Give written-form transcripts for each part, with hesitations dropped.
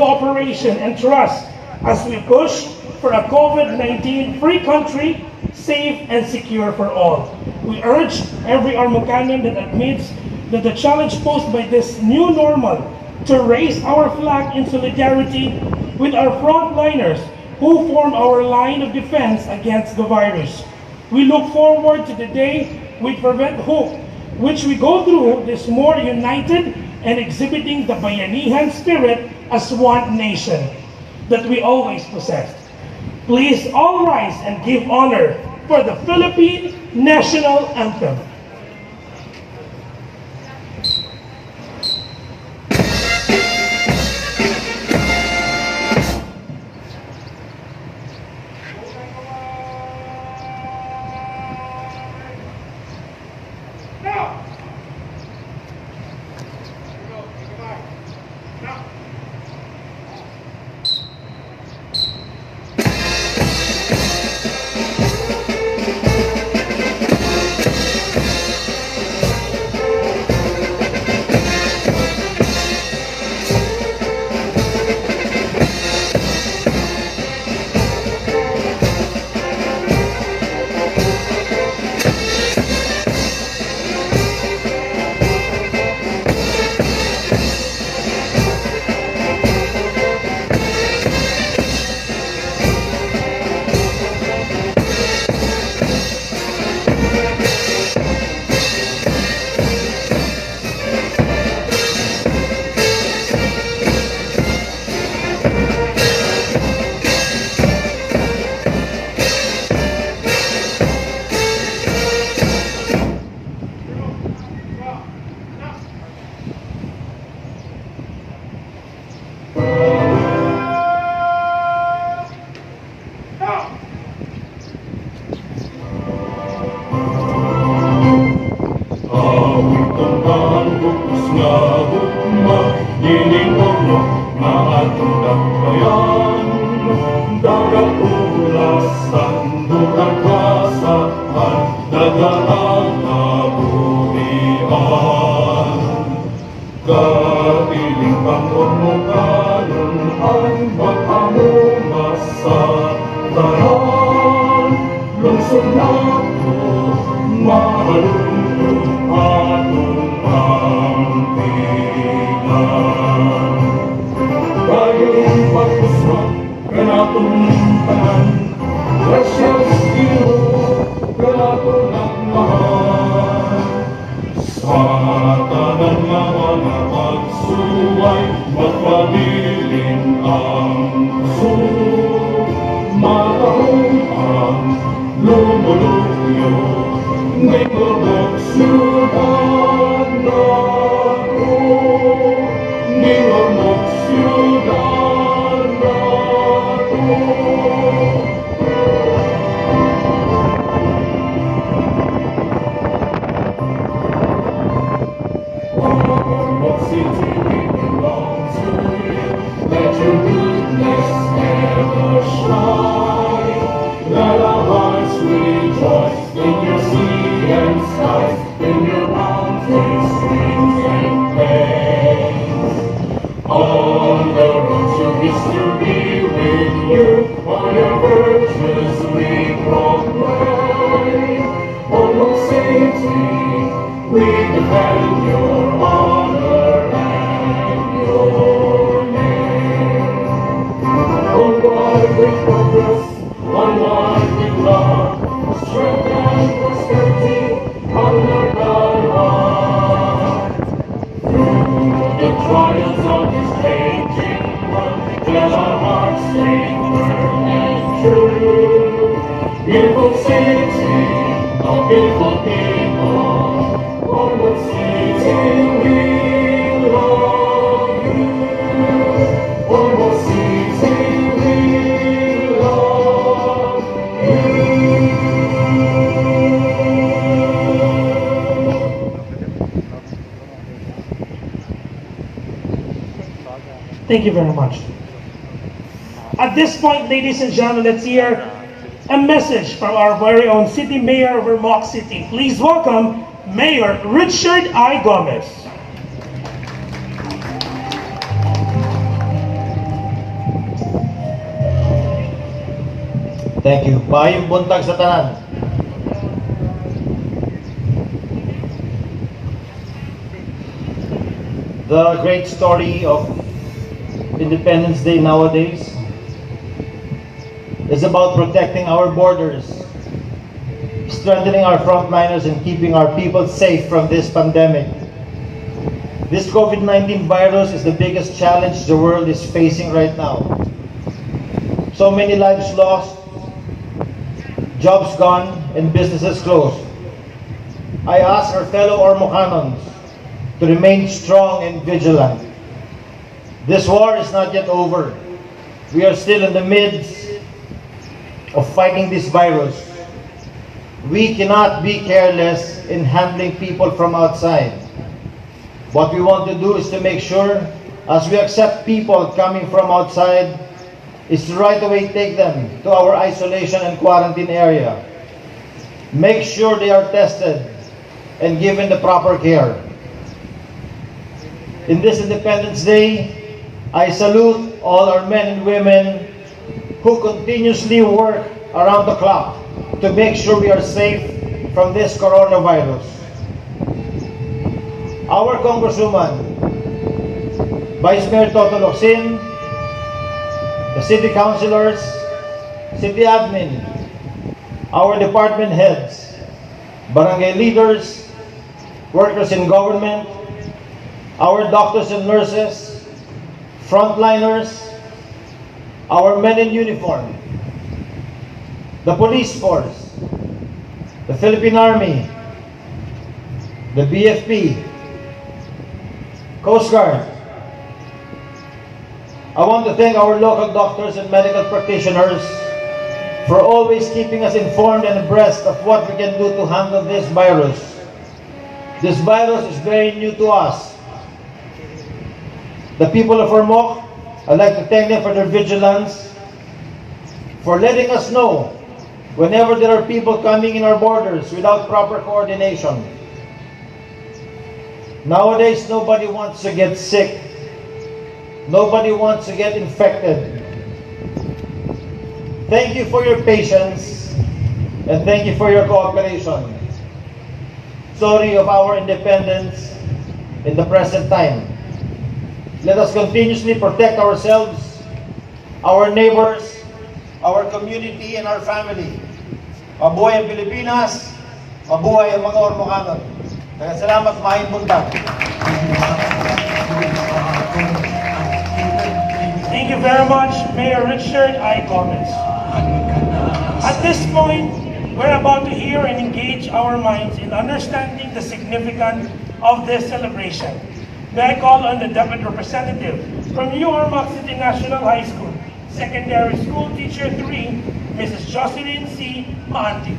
cooperation and trust as we push for a COVID-19-free country, safe and secure for all. We urge every Armocanan that admits that the challenge posed by this new normal to raise our flag in solidarity with our frontliners who form our line of defense against the virus. We look forward to the day we prevent hope, which we go through this more united and exhibiting the bayanihan spirit as one nation that we always possessed. Please all rise and give honor for the Philippine National Anthem. Thank you very much. At this point, ladies and gentlemen, let's hear a message from our very own City Mayor of Vermox City. Please welcome Mayor Richard I. Gomez. Thank you. Maayong buntag sa tanan. The great story of Independence Day nowadays is about protecting our borders, strengthening our frontliners, and keeping our people safe from this pandemic. This COVID-19 virus is the biggest challenge the world is facing right now. So many lives lost, jobs gone, and businesses closed. I ask our fellow Ormocanons to remain strong and vigilant. This war is not yet over. We are still in the midst of fighting this virus. We cannot be careless in handling people from outside. What we want to do is to make sure, as we accept people coming from outside, is to right away take them to our isolation and quarantine area. Make sure they are tested and given the proper care. In this Independence Day, I salute all our men and women who continuously work around the clock to make sure we are safe from this coronavirus. Our Congresswoman, Vice Mayor Toto Locsin, the City Councilors, City Admin, our department heads, barangay leaders, workers in government, our doctors and nurses, frontliners, our men in uniform, the police force, the Philippine Army, the BFP, Coast Guard. I want to thank our local doctors and medical practitioners for always keeping us informed and abreast of what we can do to handle this virus. This virus is very new to us. The people of Ormoc, I'd like to thank them for their vigilance, for letting us know whenever there are people coming in our borders without proper coordination. Nowadays, nobody wants to get sick. Nobody wants to get infected. Thank you for your patience and thank you for your cooperation. Sorry of our independence in the present time. Let us continuously protect ourselves, our neighbors, our community, and our family. Mabuhay ang Pilipinas, mabuhay ang mga Ormocanon. Salamat, maayong buntag. Thank you very much, Mayor Richard I. Gomez. At this point, we're about to hear and engage our minds in understanding the significance of this celebration. May I call on the Deputy Representative from New Ormoc City National High School, Secondary School Teacher 3, Mrs. Jocelyn C. Maanti.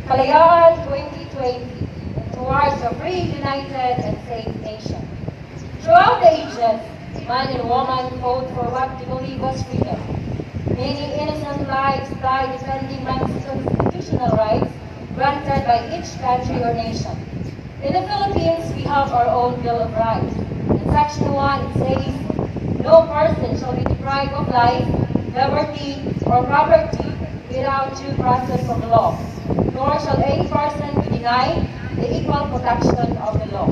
Kalayaan 2020 towards a free, united, and safe nation. Throughout the ages, man and woman fought for what they believe was freedom. Many innocent lives died defending man's constitutional rights granted by each country or nation. In the Philippines, we have our own Bill of Rights. In Section 1, it says, no person shall be deprived of life, liberty, or property without due process of law, nor shall any person be denied the equal protection of the law.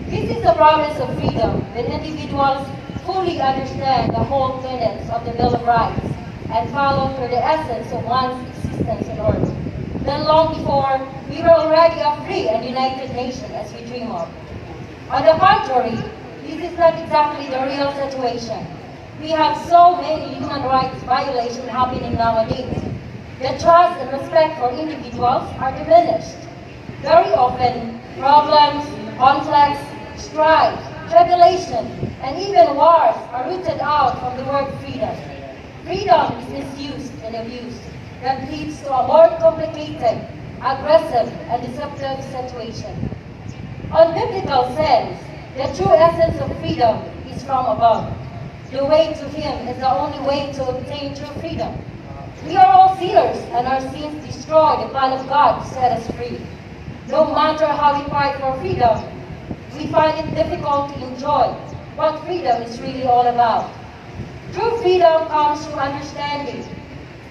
This is the promise of freedom when individuals fully understand the whole tenets of the Bill of Rights and follow through the essence of one's existence on earth. Then long before, we were already a free and united nation as we dream of. On the contrary, this is not exactly the real situation. We have so many human rights violations happening nowadays. The trust and respect for individuals are diminished. Very often, problems, conflicts, strife, tribulation, and even wars are rooted out from the word freedom. Freedom is misused and abused that leads to a more complicated, aggressive, and deceptive situation. On biblical sense, the true essence of freedom is from above. The way to Him is the only way to obtain true freedom. We are all sinners, and our sins destroy the plan of God to set us free. No matter how we fight for freedom, we find it difficult to enjoy what freedom is really all about. True freedom comes through understanding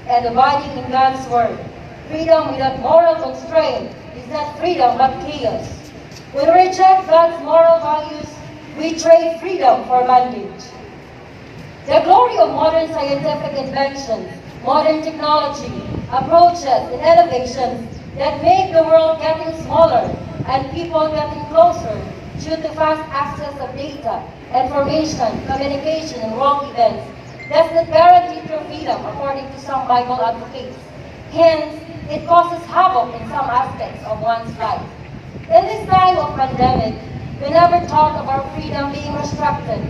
and abiding in God's word. Freedom without moral constraint is not freedom but chaos. When we reject God's moral values, we trade freedom for bondage. The glory of modern scientific inventions, modern technology, approaches, and innovations that make the world getting smaller and people getting closer due to fast access of data, information, communication, and world events does not guarantee true freedom according to some Bible advocates. Hence, it causes havoc in some aspects of one's life. In this time of pandemic, we never talk about freedom being restricted.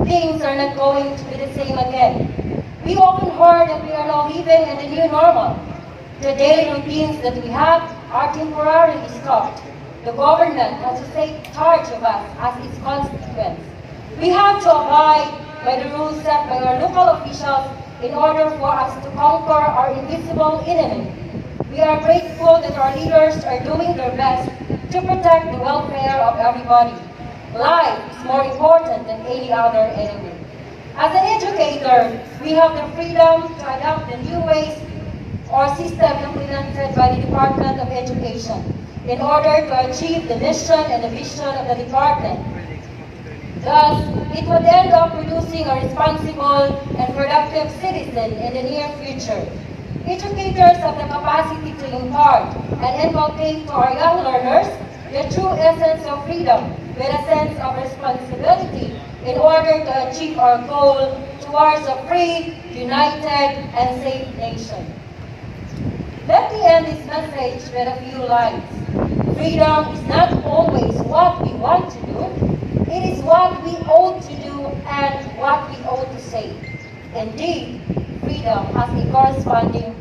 Things are not going to be the same again. We often heard that we are now living in the new normal. The daily routines that we have are temporarily stopped. The government has to take charge of us as its constituents. We have to abide by the rules set by our local officials in order for us to conquer our invisible enemy. We are grateful that our leaders are doing their best to protect the welfare of everybody. Life is more important than any other enemy. As an educator, we have the freedom to adapt the new ways or system implemented by the Department of Education in order to achieve the mission and the vision of the department. Thus, it would end up producing a responsible and productive citizen in the near future. Educators have the capacity to impart and inculcate to our young learners the true essence of freedom with a sense of responsibility in order to achieve our goal towards a free, united, and safe nation. Let me end this message with a few lines. Freedom is not always what we want to do. It is what we ought to do and what we ought to say. Indeed, freedom has a corresponding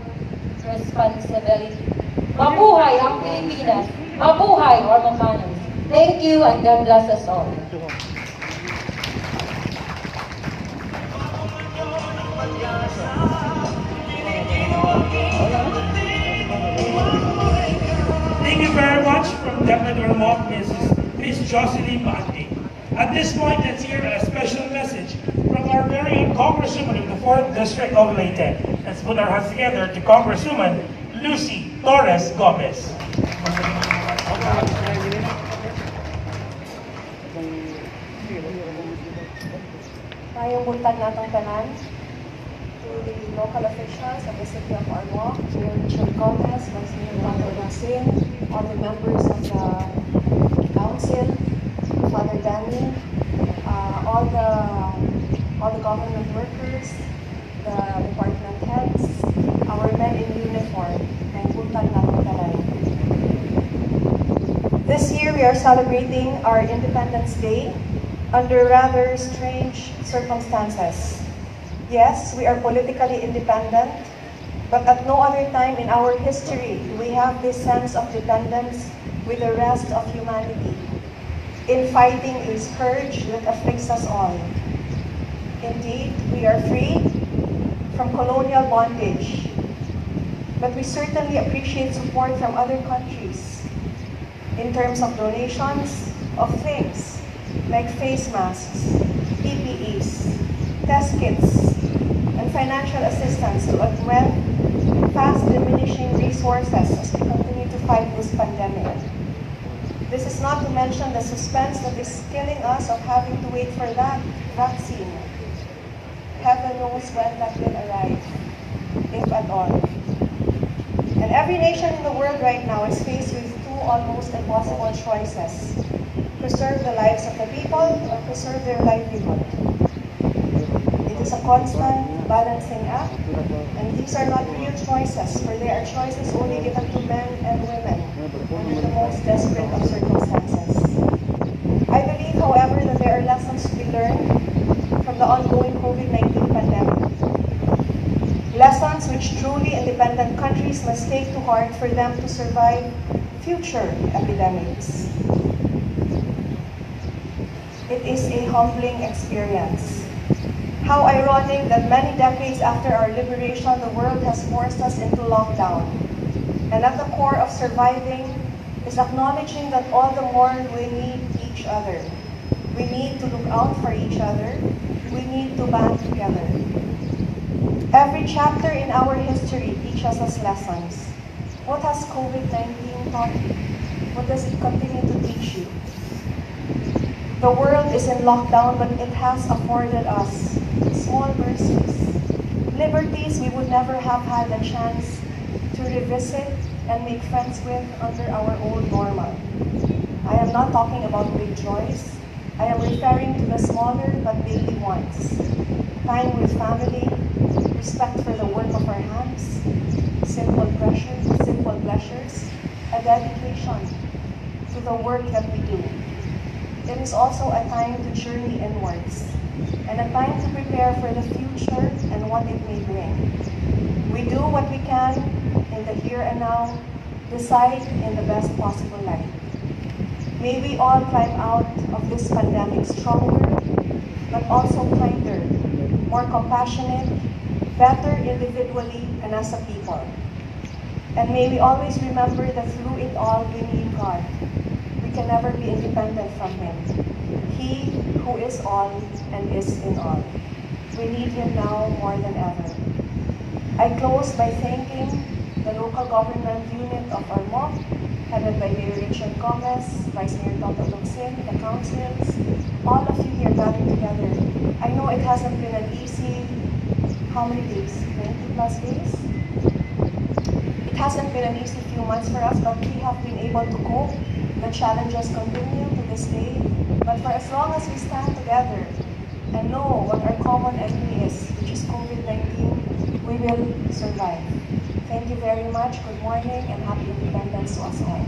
responsibility. Mabuhay ang Pilipinas! Mabuhay our mhykhen! Thank you and God bless us all. Thank you very much from Deputy Remote Ms. Jocelyn Bante. At this point, let's hear a special message from our very own Congresswoman of the 4th District of Leyte. Let's put our hands together to Congresswoman Lucy Torres Gomez. Mayong buntag natong tanan, to the local officials of the City of Armonk, Mayor Richard Gomez, Vice Mayor Dr. Maxine, all the members of the Council, Father Danny, all the government workers, the department heads, our men in uniform, and buntag natong tanan. This year we are celebrating our Independence Day under rather strange circumstances. Yes, we are politically independent, but at no other time in our history do we have this sense of dependence with the rest of humanity in fighting a scourge that afflicts us all. Indeed, we are free from colonial bondage, but we certainly appreciate support from other countries in terms of donations of things like face masks, PPEs, test kits, and financial assistance to augment fast diminishing resources as we continue to fight this pandemic. This is not to mention the suspense that is killing us of having to wait for that vaccine. Heaven knows when that will arrive, if at all. And every nation in the world right now is faced with two almost impossible choices: preserve the lives of the people or preserve their livelihood. It is a constant balancing act, and these are not real choices, for they are choices only given to men and women under the most desperate of circumstances. I believe, however, that there are lessons to be learned from the ongoing COVID-19 pandemic. Lessons which truly independent countries must take to heart for them to survive future epidemics. It is a humbling experience. How ironic that many decades after our liberation, the world has forced us into lockdown. And at the core of surviving is acknowledging that all the more we need each other. We need to look out for each other. We need to band together. Every chapter in our history teaches us lessons. What has COVID-19 taught you? What does it continue to teach you? The world is in lockdown, but it has afforded us small mercies, liberties we would never have had a chance to revisit and make friends with under our old normal. I am not talking about big joys. I am referring to the smaller but daily ones. Time with family, respect for the work of our hands, simple pleasures, a dedication to the work that we do. It is also a time to journey inwards, and a time to prepare for the future and what it may bring. We do what we can in the here and now, decide in the best possible light. May we all climb out of this pandemic stronger, but also kinder, more compassionate, better individually and as a people. And may we always remember that through it all we need God. We can never be independent from Him. He who is all and is in all. We need Him now more than ever. I close by thanking the local government unit of our MOC, headed by Mayor Richard Gomez, Vice Mayor Dr. Luxin, the councils, all of you here gathered together. I know it hasn't been an easy, how many days? 90 plus days? It hasn't been an easy few months for us, but we have been able to cope. The challenges continue to this day, but for as long as we stand together and know what our common enemy is, which is COVID-19, we will survive. Thank you very much. Good morning and happy independence to us all.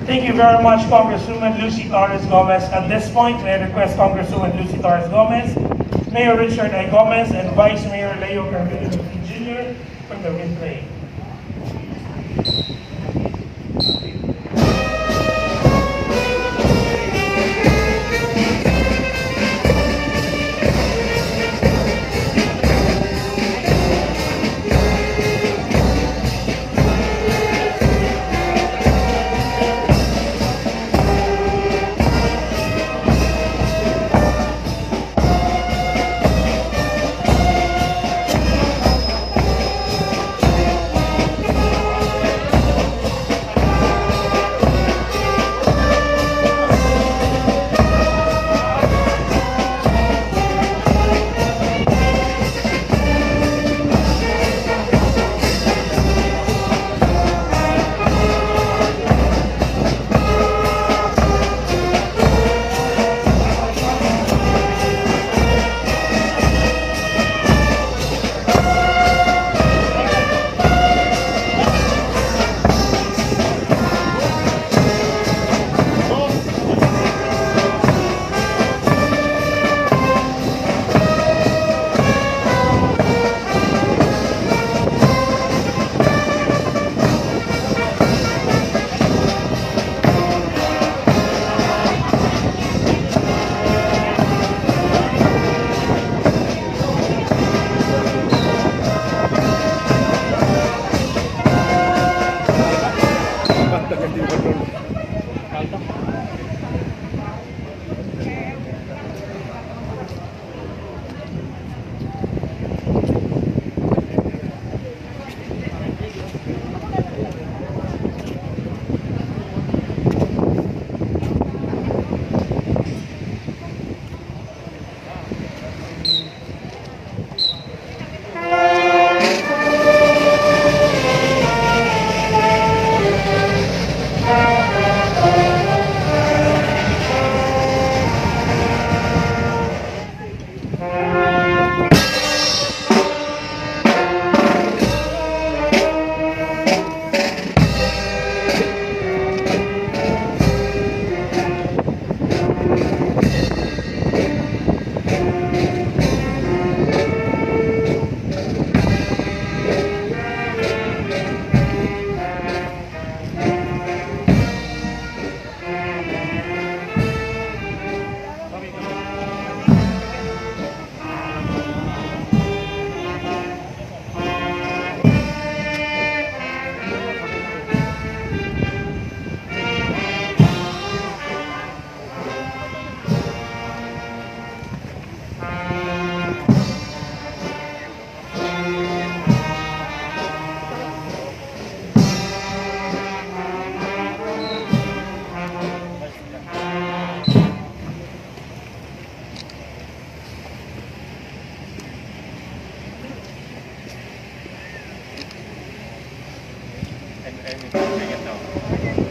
Thank you very much, Congresswoman Lucy Torres Gomez. At this point, I request Congresswoman Lucy Torres Gomez, Mayor Richard I. Gomez, and Vice Mayor Leo Carmelo Jr. for the replay. Order.